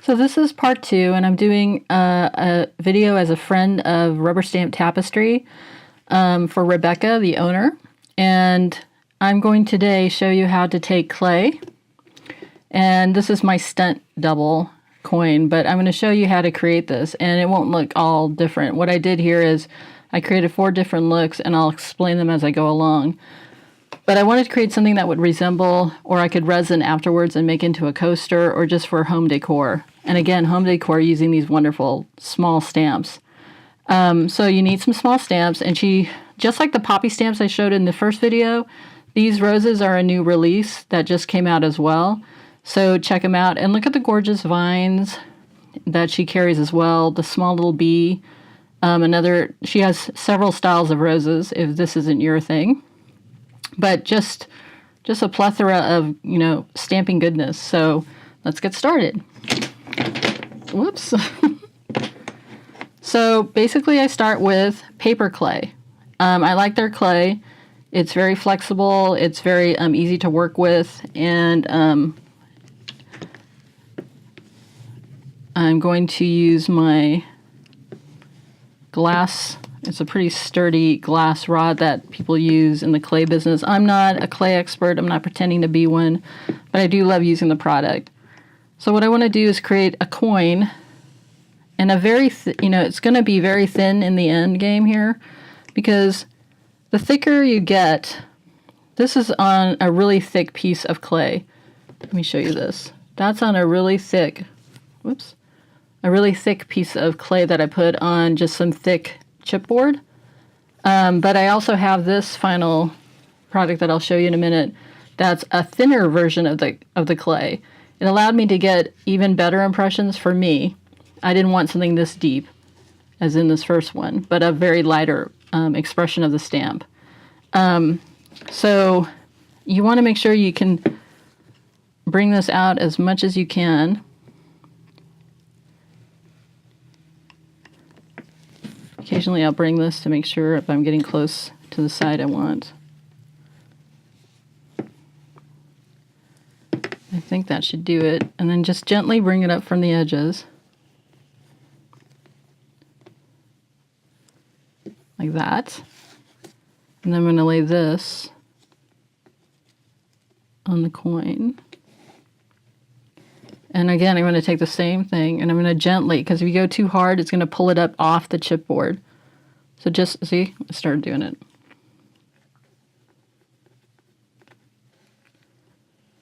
So this is part 2, and I'm doing a video as a friend of Rubber Stamp Tapestry for Rebecca, the owner. And I'm going today show you how to take clay. And this is my stunt double coin, but I'm going to show you how to create this, and it won't look all different. What I did here is I created 4 different looks, and I'll explain them as I go along. But I wanted to create something that would resemble, or I could resin afterwards and make into a coaster, or just for home decor. And again, home decor using these wonderful small stamps. So you need some small stamps, and just like the poppy stamps I showed in the first video, these roses are a new release that just came out as well. So check them out, and look at the gorgeous vines that she carries as well, the small little bee. She has several styles of roses, if this isn't your thing. But just a plethora of, stamping goodness. So let's get started. Whoops. So basically I start with PaperClay. I like their clay. It's very flexible. It's very easy to work with. And I'm going to use my glass. It's a pretty sturdy glass rod that people use in the clay business. I'm not a clay expert. I'm not pretending to be one, but I do love using the product. So what I want to do is create a coin, and it's going to be very thin in the end game here, because the thicker you get, this is on a really thick piece of clay. Let me show you this. That's on a really thick, a really thick piece of clay that I put on just some thick chipboard. But I also have this final product that I'll show you in a minute that's a thinner version of the clay. It allowed me to get even better impressions for me. I didn't want something this deep as in this first one, but a very lighter expression of the stamp. So you want to make sure you can bring this out as much as you can. Occasionally I'll bring this to make sure if I'm getting close to the side I want. I think that should do it. And then just gently bring it up from the edges. Like that. And then I'm going to lay this on the coin. And again, I'm going to take the same thing, and I'm going to gently, because if you go too hard, it's going to pull it up off the chipboard. So just, see, I started doing it.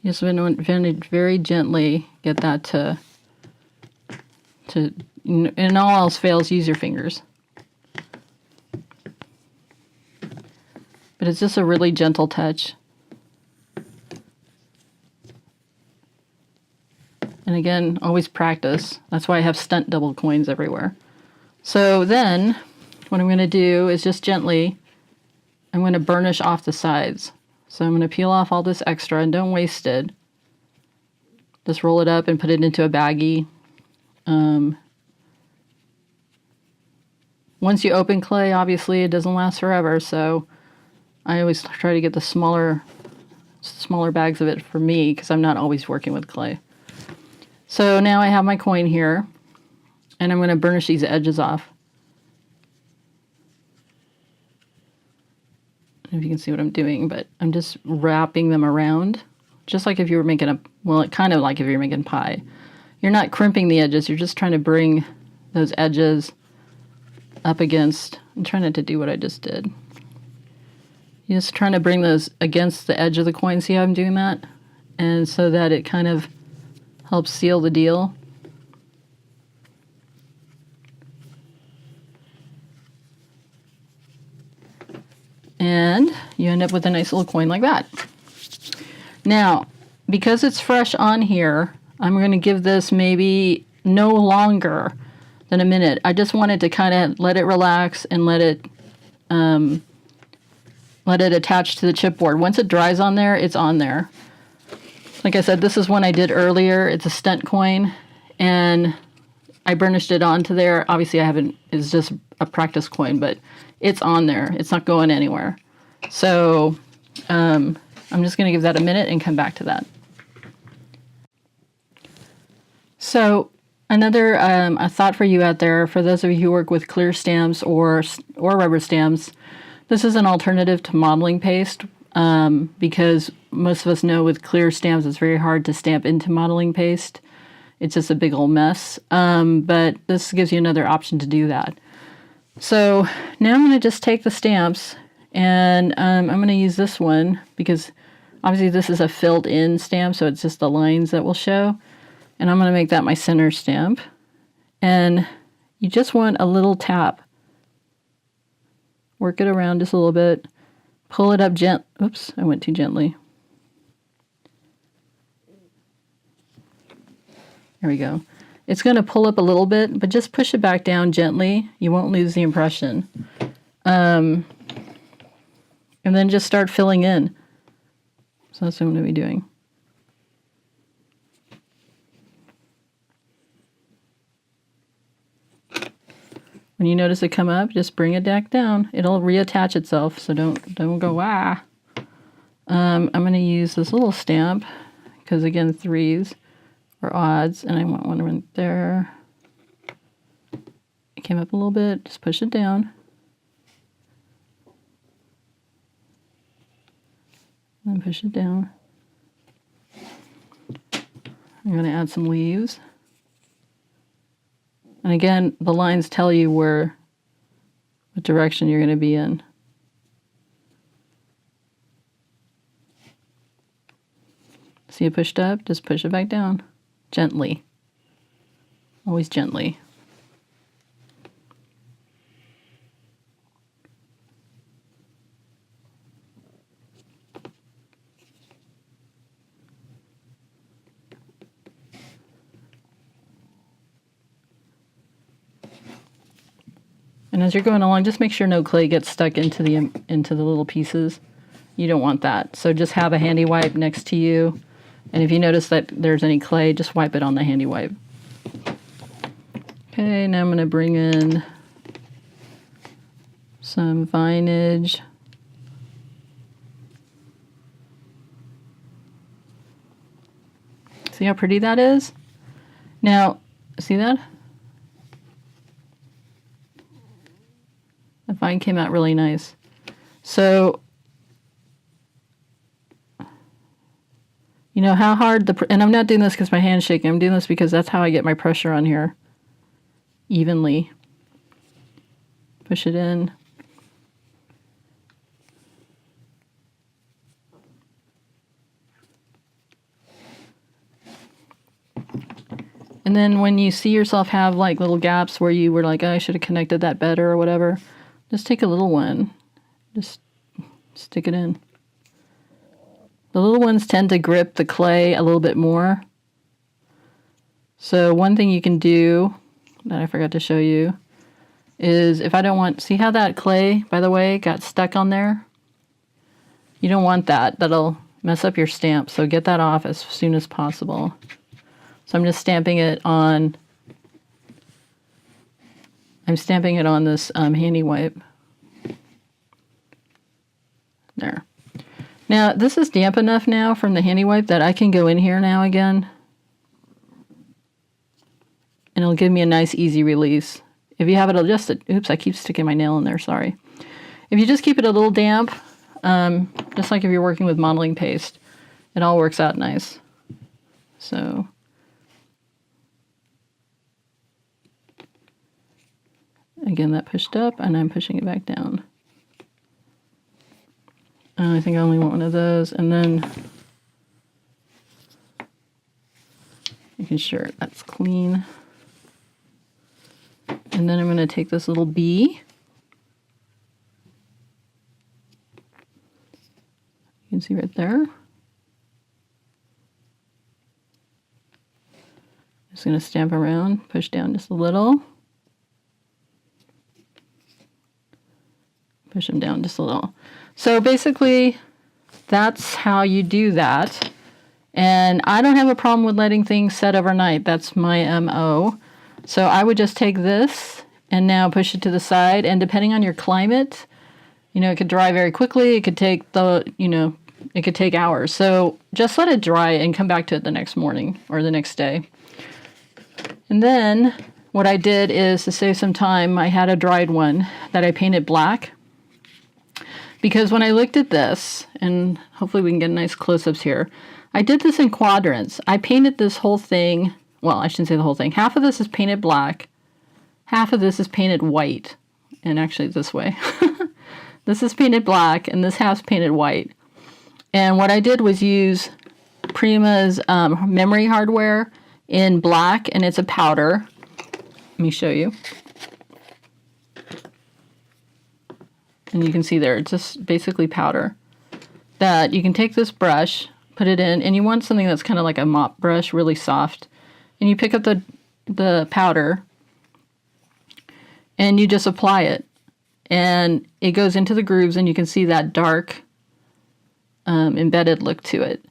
Just want to very gently get that to, and all else fails, use your fingers. But it's just a really gentle touch. And again, always practice. That's why I have stunt double coins everywhere. So then, what I'm going to do is just gently, I'm going to burnish off the sides. So I'm going to peel off all this extra, and don't waste it. Just roll it up and put it into a baggie. Once you open clay, obviously it doesn't last forever, so I always try to get the smaller bags of it for me, because I'm not always working with clay. So now I have my coin here, and I'm going to burnish these edges off. I don't know if you can see what I'm doing, but I'm just wrapping them around, just like if you were making kind of like if you're making pie. You're not crimping the edges, you're just trying to bring those edges up against, I'm trying not to do what I just did. You're just trying to bring those against the edge of the coin, see how I'm doing that? And so that it kind of helps seal the deal. And you end up with a nice little coin like that. Now, because it's fresh on here, I'm going to give this maybe no longer than a minute. I just wanted to kind of let it relax and let it attach to the chipboard. Once it dries on there, it's on there. Like I said, this is one I did earlier. It's a stunt coin, and I burnished it onto there. Obviously, it's just a practice coin, but it's on there. It's not going anywhere. So I'm just going to give that a minute and come back to that. So Another a thought for you out there, for those of you who work with clear stamps or rubber stamps, this is an alternative to modeling paste, because most of us know with clear stamps it's very hard to stamp into modeling paste. It's just a big old mess, but this gives you another option to do that. So now I'm going to just take the stamps, and I'm going to use this one because obviously this is a filled in stamp, so it's just the lines that will show. And I'm going to make that my center stamp. And you just want a little tap. Work it around just a little bit. Pull it up oops, I went too gently. There we go. It's going to pull up a little bit, but just push it back down gently. You won't lose the impression. And then just start filling in. So that's what I'm going to be doing. When you notice it come up, just bring it back down. It'll reattach itself, so don't go ah. I'm going to use this little stamp because again 3s are odds, and I want one right there. It came up a little bit. Just push it down. And push it down. I'm going to add some leaves. And again, the lines tell you what direction you're going to be in. See it pushed up? Just push it back down. Gently. Always gently. And as you're going along, just make sure no clay gets stuck into the little pieces. You don't want that. So just have a handy wipe next to you. And if you notice that there's any clay, just wipe it on the handy wipe. Okay, now I'm going to bring in some vinage. See how pretty that is? Now, see that? The vine came out really nice. So, you know how hard and I'm not doing this because my hand's shaking. I'm doing this because that's how I get my pressure on here evenly. Push it in. And then when you see yourself have like little gaps where you were like, oh, I should have connected that better or whatever, just take a little one. Just stick it in. The little ones tend to grip the clay a little bit more. So one thing you can do that I forgot to show you is if I don't want, see how that clay, by the way, got stuck on there? You don't want that. That'll mess up your stamp. So get that off as soon as possible. So I'm just stamping it on, this handy wipe. There. Now this is damp enough now from the handy wipe that I can go in here now again. And it'll give me a nice easy release. If you have it adjusted, oops, I keep sticking my nail in there, sorry. If you just keep it a little damp, just like if you're working with modeling paste, it all works out nice. So. Again, that pushed up, and I'm pushing it back down. I think I only want one of those, and then making sure that's clean. And then I'm going to take this little bee. You can see right there. Just going to stamp around, push down just a little. Push them down just a little. So basically, that's how you do that. And I don't have a problem with letting things set overnight. That's my MO. So I would just take this and now push it to the side. And depending on your climate, you know, it could dry very quickly. It could take it could take hours. So just let it dry and come back to it the next morning or the next day. And And then what I did is, to save some time, I had a dried one that I painted black. Because when I looked at this, and hopefully we can get nice close-ups here, I did this in quadrants. I painted this whole thing, well, I shouldn't say the whole thing. Half of this is painted black, half of this is painted white, and actually this way. This is painted black, and this half's painted white. And what I did was use Prima's memory hardware in black, and it's a powder. Let me show you. And you can see there, it's just basically powder. That you can take this brush, put it in, and you want something that's kind of like a mop brush, really soft. And you pick up the powder, and you just apply it. And it goes into the grooves, and you can see that dark embedded look to it.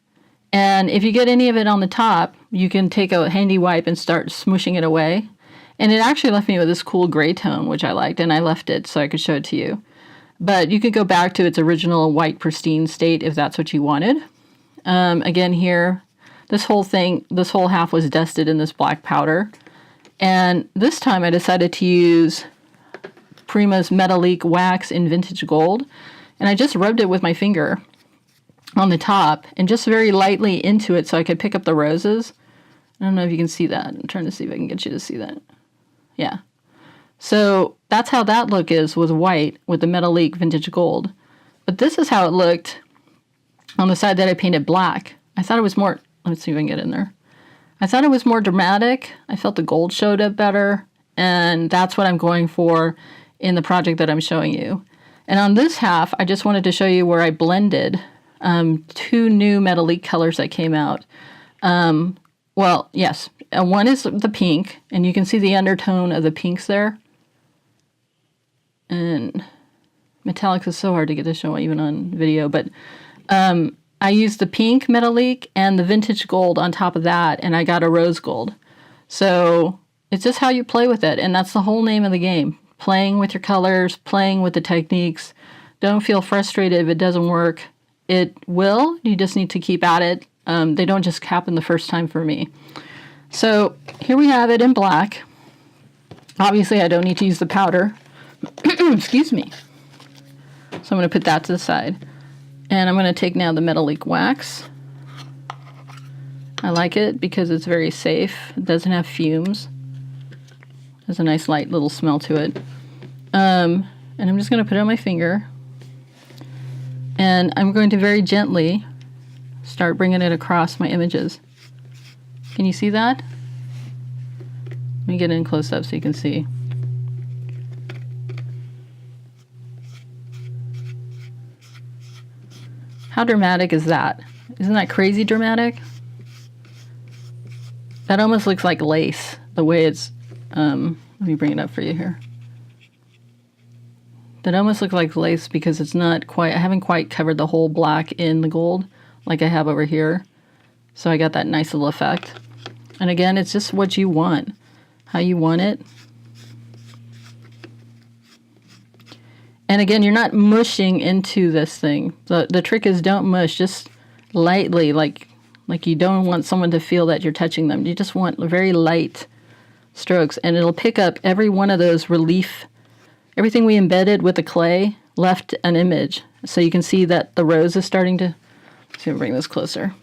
And if you get any of it on the top, you can take a handy wipe and start smooshing it away. And it actually left me with this cool gray tone, which I liked, and I left it so I could show it to you. But you could go back to its original white pristine state if that's what you wanted. Again here, this whole half was dusted in this black powder. And this time I decided to use Prima's Metallique wax in vintage gold. And I just rubbed it with my finger on the top and just very lightly into it so I could pick up the roses. I don't know if you can see that. I'm trying to see if I can get you to see that. Yeah. So that's how that look is with white with the Metallique vintage gold. But this is how it looked on the side that I painted black. I thought it was more, let's see if I can get in there. I thought it was more dramatic. I felt the gold showed up better. And that's what I'm going for in the project that I'm showing you. And on this half, I just wanted to show you where I blended two new Metallique colors that came out. Well, yes, one is the pink, and you can see the undertone of the pinks there. And metallics is so hard to get to show even on video, but I used the pink Metallique and the vintage gold on top of that, and I got a rose gold. So it's just how you play with it, and that's the whole name of the game. Playing with your colors, playing with the techniques. Don't feel frustrated if it doesn't work. It will. You just need to keep at it. They don't just happen the first time for me. So here we have it in black. Obviously, I don't need to use the powder. Excuse me. So I'm going to put that to the side. And I'm going to take now the Metallique wax. I like it because it's very safe. It doesn't have fumes. Has a nice light little smell to it. And I'm just going to put it on my finger. And I'm going to very gently start bringing it across my images. Can you see that? Let me get in close up so you can see. How dramatic is that? Isn't that crazy dramatic? That almost looks like lace, the way it's, let me bring it up for you here. That almost looks like lace because it's not quite, I haven't quite covered the whole black in the gold like I have over here. So I got that nice little effect. And again, it's just what you want, how you want it. And again, you're not mushing into this thing. The trick is don't mush, just lightly, like you don't want someone to feel that you're touching them. You just want very light strokes, and it'll pick up every one of those relief. Everything we embedded with the clay left an image. So you can see that the rose is starting to, let's see if I bring this closer.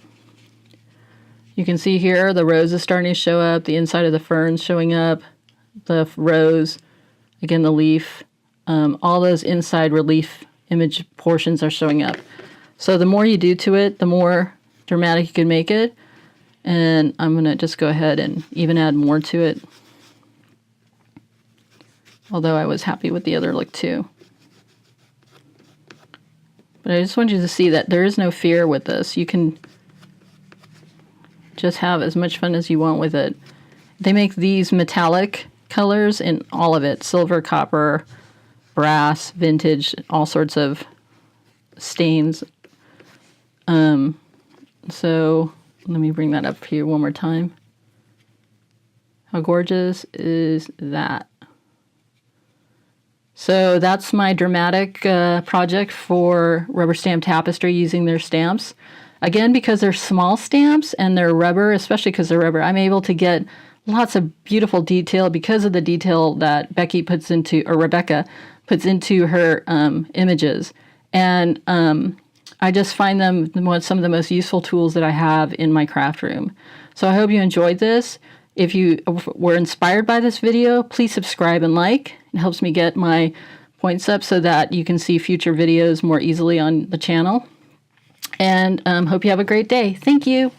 You can see here the rose is starting to show up, the inside of the ferns showing up, the rose, again the leaf. All those inside relief image portions are showing up. So the more you do to it, the more dramatic you can make it. And I'm going to just go ahead and even add more to it. Although I was happy with the other look too. But I just want you to see that there is no fear with this. You can just have as much fun as you want with it. They make these metallic colors in all of it. Silver, copper, brass, vintage, all sorts of stains. So let me bring that up here one more time. How gorgeous is that? So that's my dramatic project for Rubber Stamp Tapestry using their stamps. Again, because they're small stamps and they're rubber, especially because they're rubber, I'm able to get lots of beautiful detail because of the detail that Rebecca puts into her images. And I just find them some of the most useful tools that I have in my craft room. So I hope you enjoyed this. If you were inspired by this video, please subscribe and like. It helps me get my points up so that you can see future videos more easily on the channel. And hope you have a great day. Thank you.